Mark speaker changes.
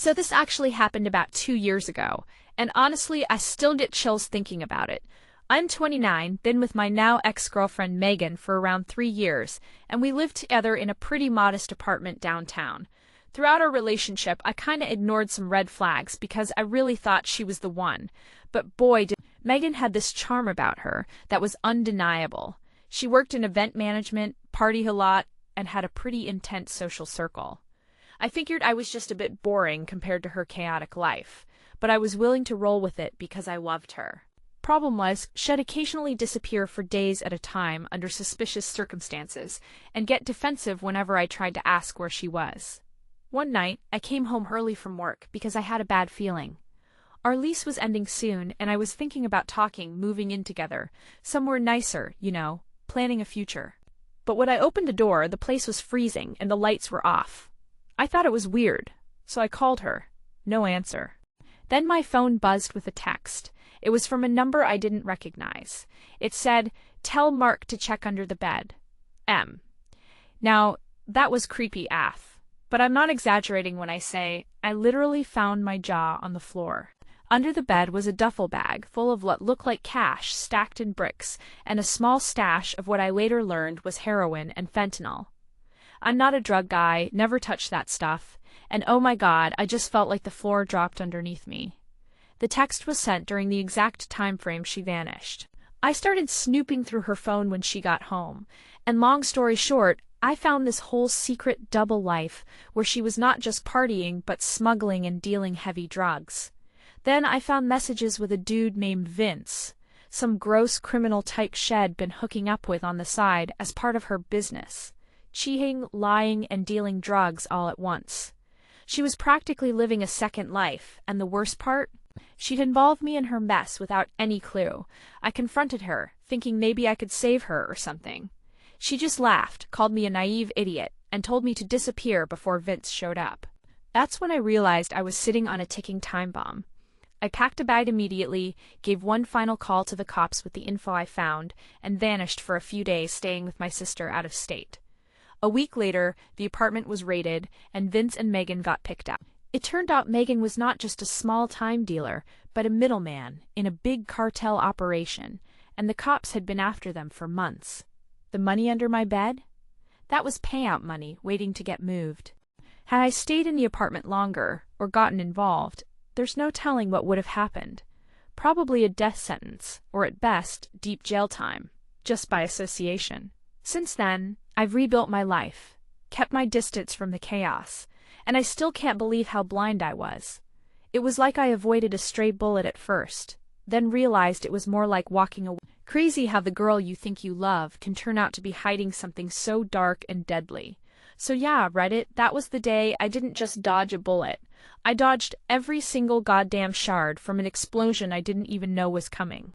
Speaker 1: So this actually happened about 2 years ago, and honestly, I still get chills thinking about it. I'm 29, been with my now ex-girlfriend Megan for around 3 years, and we lived together in a pretty modest apartment downtown. Throughout our relationship, I kinda ignored some red flags because I really thought she was the one. But boy, did Megan had this charm about her that was undeniable. She worked in event management, partied a lot, and had a pretty intense social circle. I figured I was just a bit boring compared to her chaotic life, but I was willing to roll with it because I loved her. Problem was, she'd occasionally disappear for days at a time under suspicious circumstances, and get defensive whenever I tried to ask where she was. One night, I came home early from work because I had a bad feeling. Our lease was ending soon, and I was thinking about moving in together, somewhere nicer, planning a future. But when I opened the door, the place was freezing and the lights were off. I thought it was weird, so I called her. No answer. Then my phone buzzed with a text. It was from a number I didn't recognize. It said, "Tell Mark to check under the bed. M." Now, that was creepy AF. But I'm not exaggerating when I say I literally found my jaw on the floor. Under the bed was a duffel bag full of what looked like cash stacked in bricks, and a small stash of what I later learned was heroin and fentanyl. I'm not a drug guy, never touched that stuff, and oh my God, I just felt like the floor dropped underneath me. The text was sent during the exact time frame she vanished. I started snooping through her phone when she got home, and long story short, I found this whole secret double life where she was not just partying but smuggling and dealing heavy drugs. Then I found messages with a dude named Vince, some gross criminal type she'd been hooking up with on the side as part of her business. Cheating, lying, and dealing drugs all at once. She was practically living a second life, and the worst part? She'd involved me in her mess without any clue. I confronted her, thinking maybe I could save her or something. She just laughed, called me a naive idiot, and told me to disappear before Vince showed up. That's when I realized I was sitting on a ticking time bomb. I packed a bag immediately, gave one final call to the cops with the info I found, and vanished for a few days staying with my sister out of state. A week later, the apartment was raided, and Vince and Megan got picked up. It turned out Megan was not just a small-time dealer, but a middleman in a big cartel operation, and the cops had been after them for months. The money under my bed? That was payout money waiting to get moved. Had I stayed in the apartment longer, or gotten involved, there's no telling what would have happened. Probably a death sentence, or at best, deep jail time, just by association. Since then, I've rebuilt my life, kept my distance from the chaos, and I still can't believe how blind I was. It was like I avoided a stray bullet at first, then realized it was more like walking away. Crazy how the girl you think you love can turn out to be hiding something so dark and deadly. So yeah, Reddit, that was the day I didn't just dodge a bullet. I dodged every single goddamn shard from an explosion I didn't even know was coming.